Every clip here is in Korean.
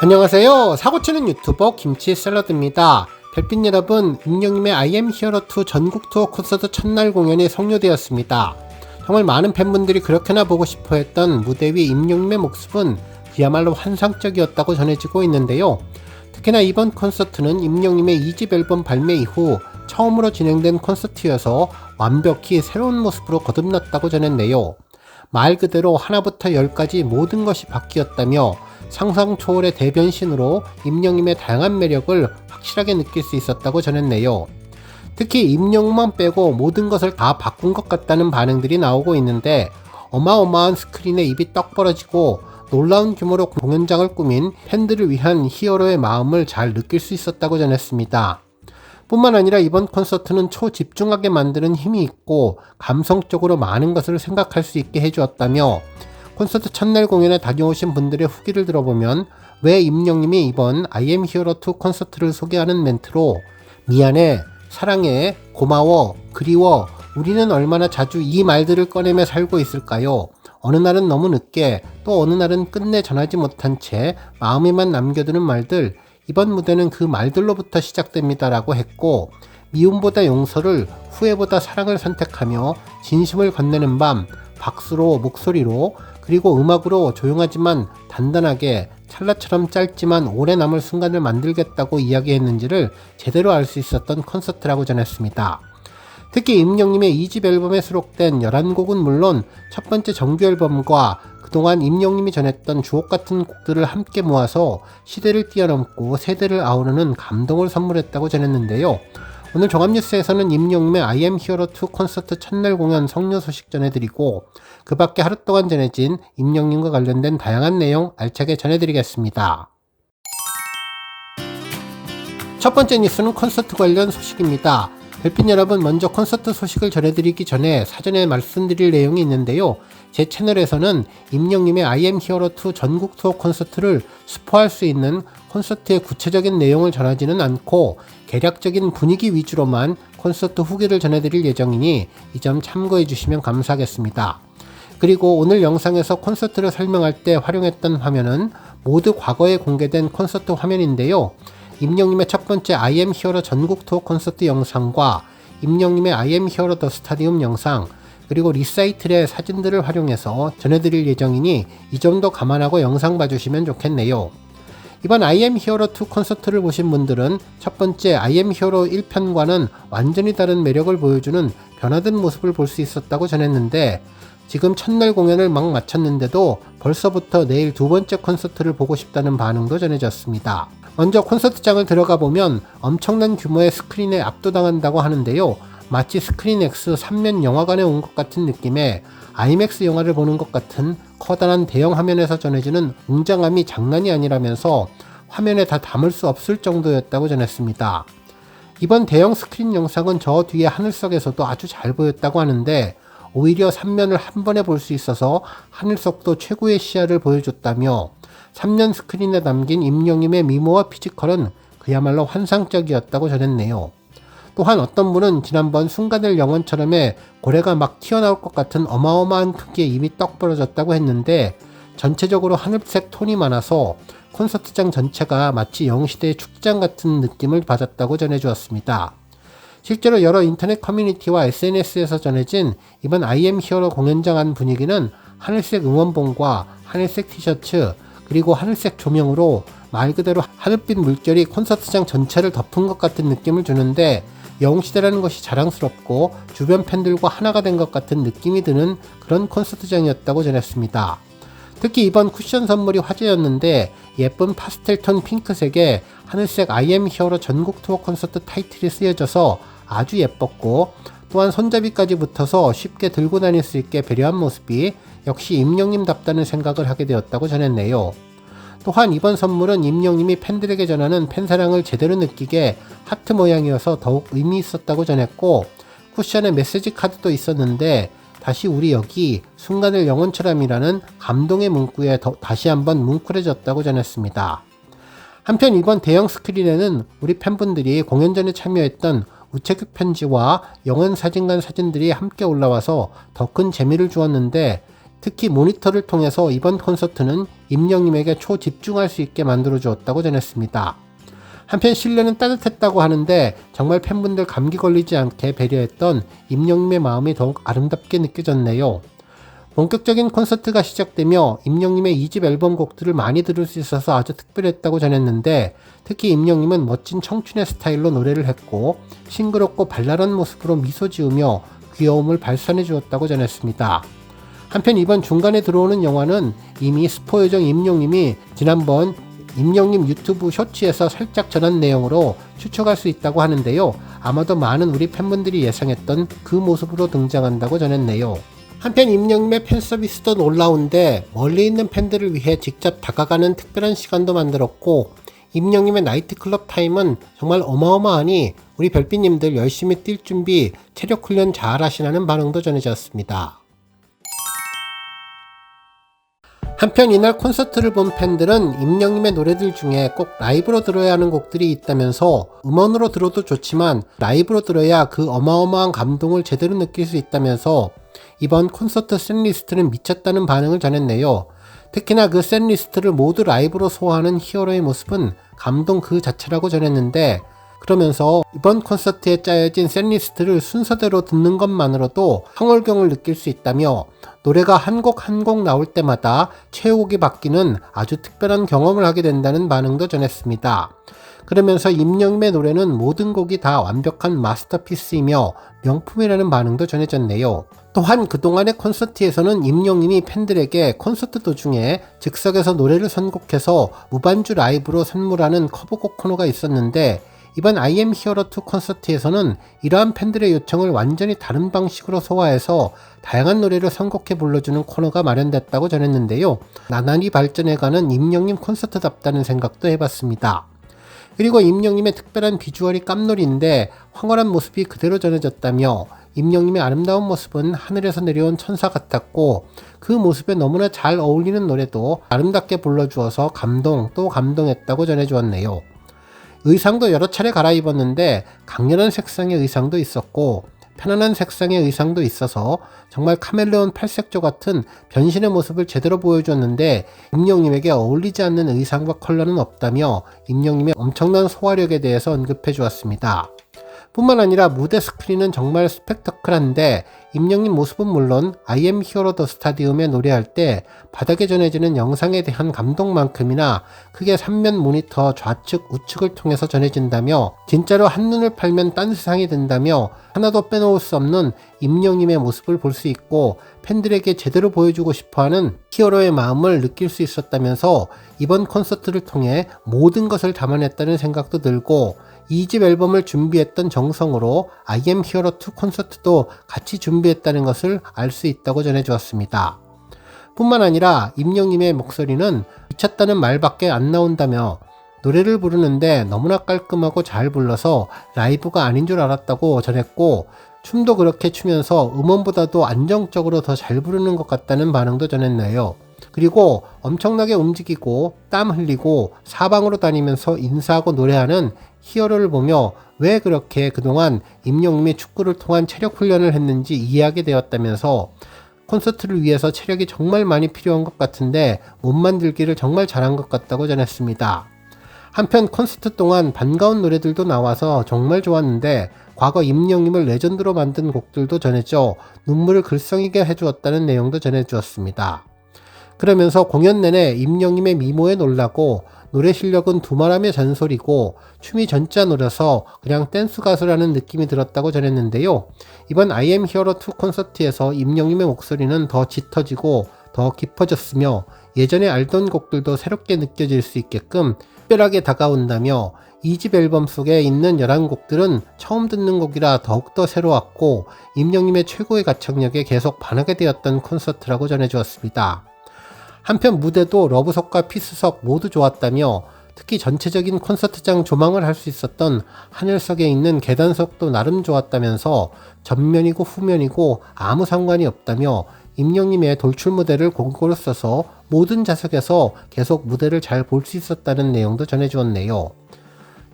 안녕하세요. 사고치는 유튜버 김치샐러드입니다. 별빛 여러분, 임영님의 I am hero 2 전국 투어 콘서트 첫날 공연이 성료되었습니다. 정말 많은 팬분들이 그렇게나 보고 싶어 했던 무대 위 임영님의 모습은 그야말로 환상적이었다고 전해지고 있는데요. 특히나 이번 콘서트는 임영님의 2집 앨범 발매 이후 처음으로 진행된 콘서트여서 완벽히 새로운 모습으로 거듭났다고 전했네요. 말 그대로 하나부터 열까지 모든 것이 바뀌었다며 상상 초월의 대변신으로 임영님의 다양한 매력을 확실하게 느낄 수 있었다고 전했네요. 특히 임영만 빼고 모든 것을 다 바꾼 것 같다는 반응들이 나오고 있는데 어마어마한 스크린에 입이 떡 벌어지고 놀라운 규모로 공연장을 꾸민 팬들을 위한 히어로의 마음을 잘 느낄 수 있었다고 전했습니다. 뿐만 아니라 이번 콘서트는 초집중하게 만드는 힘이 있고 감성적으로 많은 것을 생각할 수 있게 해주었다며 콘서트 첫날 공연에 다녀오신 분들의 후기를 들어보면 왜 임영님이 이번 I am hero 2 콘서트를 소개하는 멘트로 미안해, 사랑해, 고마워, 그리워, 우리는 얼마나 자주 이 말들을 꺼내며 살고 있을까요? 어느 날은 너무 늦게, 또 어느 날은 끝내 전하지 못한 채 마음에만 남겨두는 말들, 이번 무대는 그 말들로부터 시작됩니다 라고 했고, 미움보다 용서를, 후회보다 사랑을 선택하며 진심을 건네는 밤, 박수로, 목소리로, 그리고 음악으로 조용하지만 단단하게 찰나처럼 짧지만 오래 남을 순간을 만들겠다고 이야기했는지를 제대로 알 수 있었던 콘서트라고 전했습니다. 특히 임영님의 2집 앨범에 수록된 11곡은 물론 첫 번째 정규 앨범과 그동안 임영님이 전했던 주옥같은 곡들을 함께 모아서 시대를 뛰어넘고 세대를 아우르는 감동을 선물했다고 전했는데요. 오늘 종합뉴스에서는 임영님의 I am hero 2 콘서트 첫날 공연 성료 소식 전해드리고 그 밖에 하루 동안 전해진 임영님과 관련된 다양한 내용 알차게 전해드리겠습니다. 첫 번째 뉴스는 콘서트 관련 소식입니다. 별빛 여러분, 먼저 콘서트 소식을 전해드리기 전에 사전에 말씀드릴 내용이 있는데요. 제 채널에서는 임영님의 I am hero 2 전국 투어 콘서트를 스포할 수 있는 콘서트의 구체적인 내용을 전하지는 않고 개략적인 분위기 위주로만 콘서트 후기를 전해드릴 예정이니 이 점 참고해 주시면 감사하겠습니다. 그리고 오늘 영상에서 콘서트를 설명할 때 활용했던 화면은 모두 과거에 공개된 콘서트 화면인데요. 임영님의 첫 번째 I am hero 전국 투어 콘서트 영상과 임영님의 I am hero 더 스타디움 영상, 그리고 리사이틀의 사진들을 활용해서 전해드릴 예정이니 이 점도 감안하고 영상 봐주시면 좋겠네요. 이번 I am hero 2 콘서트를 보신 분들은 첫 번째 I am hero 1편과는 완전히 다른 매력을 보여주는 변화된 모습을 볼 수 있었다고 전했는데 지금 첫날 공연을 막 마쳤는데도 벌써부터 내일 두 번째 콘서트를 보고 싶다는 반응도 전해졌습니다. 먼저 콘서트장을 들어가 보면 엄청난 규모의 스크린에 압도당한다고 하는데요. 마치 스크린X 3면 영화관에 온 것 같은 느낌에 IMAX 영화를 보는 것 같은 커다란 대형 화면에서 전해지는 웅장함이 장난이 아니라면서 화면에 다 담을 수 없을 정도였다고 전했습니다. 이번 대형 스크린 영상은 저 뒤에 하늘석에서도 아주 잘 보였다고 하는데 오히려 3면을 한 번에 볼 수 있어서 하늘석도 최고의 시야를 보여줬다며 3면 스크린에 담긴 임영님의 미모와 피지컬은 그야말로 환상적이었다고 전했네요. 또한 어떤 분은 지난번 순간의 영혼처럼의 고래가 막 튀어나올 것 같은 어마어마한 크기의 입이 떡 벌어졌다고 했는데 전체적으로 하늘색 톤이 많아서 콘서트장 전체가 마치 영시대의 축장 같은 느낌을 받았다고 전해주었습니다. 실제로 여러 인터넷 커뮤니티와 SNS에서 전해진 이번 I am hero 공연장 안 분위기는 하늘색 응원봉과 하늘색 티셔츠 그리고 하늘색 조명으로 말 그대로 하늘빛 물결이 콘서트장 전체를 덮은 것 같은 느낌을 주는데 영웅시대라는 것이 자랑스럽고 주변 팬들과 하나가 된 것 같은 느낌이 드는 그런 콘서트장이었다고 전했습니다. 특히 이번 쿠션 선물이 화제였는데 예쁜 파스텔톤 핑크색에 하늘색 I am hero 전국 투어 콘서트 타이틀이 쓰여져서 아주 예뻤고 또한 손잡이까지 붙어서 쉽게 들고 다닐 수 있게 배려한 모습이 역시 임영님답다는 생각을 하게 되었다고 전했네요. 또한 이번 선물은 임영님이 팬들에게 전하는 팬사랑을 제대로 느끼게 하트 모양이어서 더욱 의미 있었다고 전했고 쿠션에 메시지 카드도 있었는데 다시 우리 여기 순간을 영혼처럼이라는 감동의 문구에 다시 한번 뭉클해졌다고 전했습니다. 한편 이번 대형 스크린에는 우리 팬분들이 공연 전에 참여했던 우체국 편지와 영원 사진관 사진들이 함께 올라와서 더 큰 재미를 주었는데 특히 모니터를 통해서 이번 콘서트는 임영님에게 초집중할 수 있게 만들어 주었다고 전했습니다. 한편 실내는 따뜻했다고 하는데 정말 팬분들 감기 걸리지 않게 배려했던 임영님의 마음이 더욱 아름답게 느껴졌네요. 본격적인 콘서트가 시작되며 임영님의 2집 앨범 곡들을 많이 들을 수 있어서 아주 특별했다고 전했는데, 특히 임영님은 멋진 청춘의 스타일로 노래를 했고 싱그럽고 발랄한 모습으로 미소 지으며 귀여움을 발산해 주었다고 전했습니다. 한편 이번 중간에 들어오는 영화는 이미 스포 요정 임영님이 지난번 임영님 유튜브 쇼츠에서 살짝 전한 내용으로 추측할 수 있다고 하는데요. 아마도 많은 우리 팬분들이 예상했던 그 모습으로 등장한다고 전했네요. 한편 임영님의 팬서비스도 놀라운데 멀리 있는 팬들을 위해 직접 다가가는 특별한 시간도 만들었고, 임영님의 나이트클럽 타임은 정말 어마어마하니 우리 별빛님들 열심히 뛸 준비, 체력 훈련 잘 하시라는 반응도 전해졌습니다. 한편 이날 콘서트를 본 팬들은 임영님의 노래들 중에 꼭 라이브로 들어야 하는 곡들이 있다면서 음원으로 들어도 좋지만 라이브로 들어야 그 어마어마한 감동을 제대로 느낄 수 있다면서 이번 콘서트 셋리스트는 미쳤다는 반응을 전했네요. 특히나 그 셋리스트를 모두 라이브로 소화하는 히어로의 모습은 감동 그 자체라고 전했는데, 그러면서 이번 콘서트에 짜여진 셋리스트를 순서대로 듣는 것만으로도 황홀경을 느낄 수 있다며 노래가 한 곡 한 곡 나올 때마다 최애곡이 바뀌는 아주 특별한 경험을 하게 된다는 반응도 전했습니다. 그러면서 임영님의 노래는 모든 곡이 다 완벽한 마스터피스이며 명품이라는 반응도 전해졌네요. 또한 그동안의 콘서트에서는 임영님이 팬들에게 콘서트 도중에 즉석에서 노래를 선곡해서 무반주 라이브로 선물하는 커버곡 코너가 있었는데, 이번 I am hero 2 콘서트에서는 이러한 팬들의 요청을 완전히 다른 방식으로 소화해서 다양한 노래를 선곡해 불러주는 코너가 마련됐다고 전했는데요. 나날이 발전해가는 임영님 콘서트답다는 생각도 해봤습니다. 그리고 임영님의 특별한 비주얼이 깜놀인데 황홀한 모습이 그대로 전해졌다며 임영님의 아름다운 모습은 하늘에서 내려온 천사 같았고 그 모습에 너무나 잘 어울리는 노래도 아름답게 불러주어서 감동 또 감동했다고 전해주었네요. 의상도 여러 차례 갈아입었는데 강렬한 색상의 의상도 있었고 편안한 색상의 의상도 있어서 정말 카멜레온 팔색조 같은 변신의 모습을 제대로 보여주었는데, 임영님에게 어울리지 않는 의상과 컬러는 없다며 임영님의 엄청난 소화력에 대해서 언급해 주었습니다. 뿐만 아니라 무대 스크린은 정말 스펙터클한데 임영님 모습은 물론 I am hero the stadium에 노래할 때 바닥에 전해지는 영상에 대한 감동만큼이나 크게 3면 모니터 좌측 우측을 통해서 전해진다며 진짜로 한눈을 팔면 딴 세상이 된다며 하나도 빼놓을 수 없는 임영님의 모습을 볼 수 있고 팬들에게 제대로 보여주고 싶어하는 히어로의 마음을 느낄 수 있었다면서 이번 콘서트를 통해 모든 것을 담아냈다는 생각도 들고 2집 앨범을 준비했던 정성으로 I am hero 2 콘서트도 같이 준비했다는 것을 알 수 있다고 전해주었습니다. 뿐만 아니라 임영님의 목소리는 미쳤다는 말밖에 안 나온다며 노래를 부르는데 너무나 깔끔하고 잘 불러서 라이브가 아닌 줄 알았다고 전했고, 춤도 그렇게 추면서 음원보다도 안정적으로 더 잘 부르는 것 같다는 반응도 전했네요. 그리고 엄청나게 움직이고 땀 흘리고 사방으로 다니면서 인사하고 노래하는 히어로를 보며 왜 그렇게 그동안 임영님이 축구를 통한 체력 훈련을 했는지 이해하게 되었다면서 콘서트를 위해서 체력이 정말 많이 필요한 것 같은데 몸 만들기를 정말 잘한 것 같다고 전했습니다. 한편 콘서트 동안 반가운 노래들도 나와서 정말 좋았는데 과거 임영님을 레전드로 만든 곡들도 전해져 눈물을 글썽이게 해주었다는 내용도 전해주었습니다. 그러면서 공연 내내 임영님의 미모에 놀라고 노래 실력은 두말하며 잔소리고 춤이 전짜 노려서 그냥 댄스 가수라는 느낌이 들었다고 전했는데요. 이번 I am hero 2 콘서트에서 임영님의 목소리는 더 짙어지고 더 깊어졌으며 예전에 알던 곡들도 새롭게 느껴질 수 있게끔 특별하게 다가온다며 2집 앨범 속에 있는 11곡들은 처음 듣는 곡이라 더욱더 새로웠고 임영님의 최고의 가창력에 계속 반하게 되었던 콘서트라고 전해주었습니다. 한편 무대도 러브석과 피스석 모두 좋았다며 특히 전체적인 콘서트장 조망을 할 수 있었던 하늘석에 있는 계단석도 나름 좋았다면서 전면이고 후면이고 아무 상관이 없다며 임영님의 돌출 무대를 골고루 써서 모든 좌석에서 계속 무대를 잘 볼 수 있었다는 내용도 전해주었네요.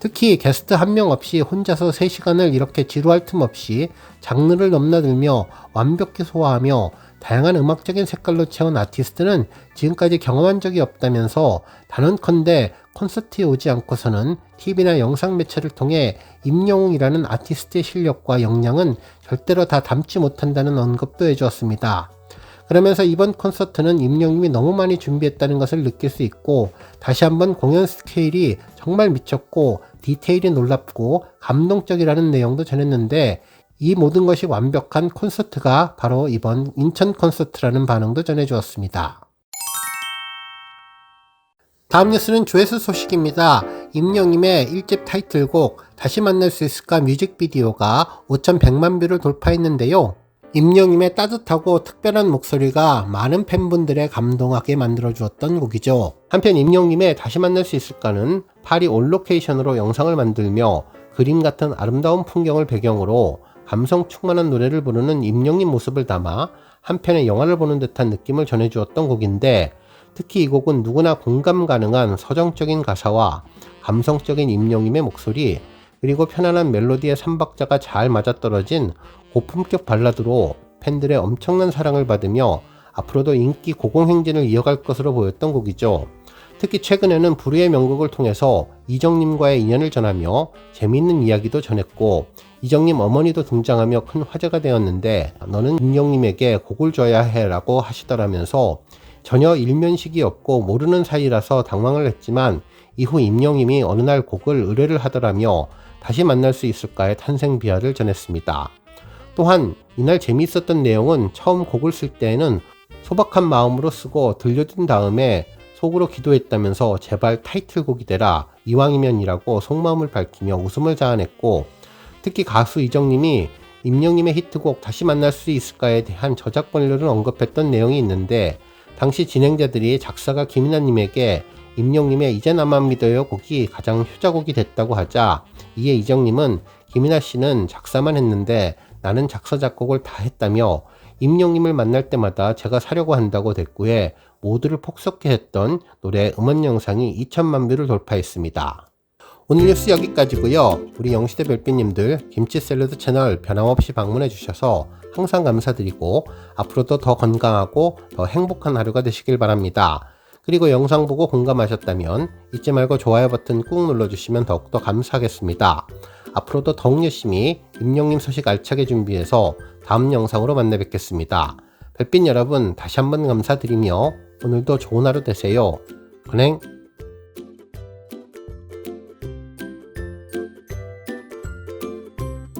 특히 게스트 한 명 없이 혼자서 3시간을 이렇게 지루할 틈 없이 장르를 넘나들며 완벽히 소화하며 다양한 음악적인 색깔로 채운 아티스트는 지금까지 경험한 적이 없다면서 단언컨대 콘서트에 오지 않고서는 TV나 영상 매체를 통해 임영웅이라는 아티스트의 실력과 역량은 절대로 다 담지 못한다는 언급도 해주었습니다. 그러면서 이번 콘서트는 임영웅이 너무 많이 준비했다는 것을 느낄 수 있고 다시 한번 공연 스케일이 정말 미쳤고 디테일이 놀랍고 감동적이라는 내용도 전했는데 이 모든 것이 완벽한 콘서트가 바로 이번 인천 콘서트라는 반응도 전해주었습니다. 다음 뉴스는 조회수 소식입니다. 임영웅의 1집 타이틀곡 다시 만날 수 있을까 뮤직비디오가 5,100만 뷰를 돌파했는데요. 임영웅의 따뜻하고 특별한 목소리가 많은 팬분들의 감동하게 만들어주었던 곡이죠. 한편 임영웅의 다시 만날 수 있을까는 파리 온로케이션으로 영상을 만들며 그림 같은 아름다운 풍경을 배경으로 감성 충만한 노래를 부르는 임영웅 모습을 담아 한편의 영화를 보는 듯한 느낌을 전해주었던 곡인데 특히 이 곡은 누구나 공감 가능한 서정적인 가사와 감성적인 임영웅의 목소리 그리고 편안한 멜로디의 3박자가 잘 맞아떨어진 고품격 발라드로 팬들의 엄청난 사랑을 받으며 앞으로도 인기 고공행진을 이어갈 것으로 보였던 곡이죠. 특히 최근에는 불후의 명곡을 통해서 이정님과의 인연을 전하며 재미있는 이야기도 전했고 이정님 어머니도 등장하며 큰 화제가 되었는데 너는 임영웅에게 곡을 줘야 해 라고 하시더라면서 전혀 일면식이 없고 모르는 사이라서 당황을 했지만 이후 임영웅이 어느 날 곡을 의뢰를 하더라며 다시 만날 수 있을까의 탄생 비화를 전했습니다. 또한 이날 재미있었던 내용은 처음 곡을 쓸 때에는 소박한 마음으로 쓰고 들려준 다음에 속으로 기도했다면서 제발 타이틀곡이 되라 이왕이면이라고 속마음을 밝히며 웃음을 자아냈고 특히 가수 이정님이 임영웅의 히트곡 다시 만날 수 있을까에 대한 저작권료를 언급했던 내용이 있는데 당시 진행자들이 작사가 김이나님에게 임영웅의 이제 나만 믿어요 곡이 가장 효자곡이 됐다고 하자 이에 이정님은 김이나 씨는 작사만 했는데 나는 작사 작곡을 다 했다며 임영웅을 만날 때마다 제가 사려고 한다고 대꾸해 모두를 폭소케 했던 노래 음원 영상이 2천만 뷰를 돌파했습니다. 오늘 뉴스 여기까지고요. 우리 영시대 별빛님들 김치 샐러드 채널 변함없이 방문해 주셔서 항상 감사드리고 앞으로도 더 건강하고 더 행복한 하루가 되시길 바랍니다. 그리고 영상 보고 공감하셨다면 잊지 말고 좋아요 버튼 꾹 눌러주시면 더욱더 감사하겠습니다. 앞으로도 더욱 열심히 임영웅 소식 알차게 준비해서 다음 영상으로 만나 뵙겠습니다. 별빛 여러분 다시 한번 감사드리며 오늘도 좋은 하루 되세요. 건행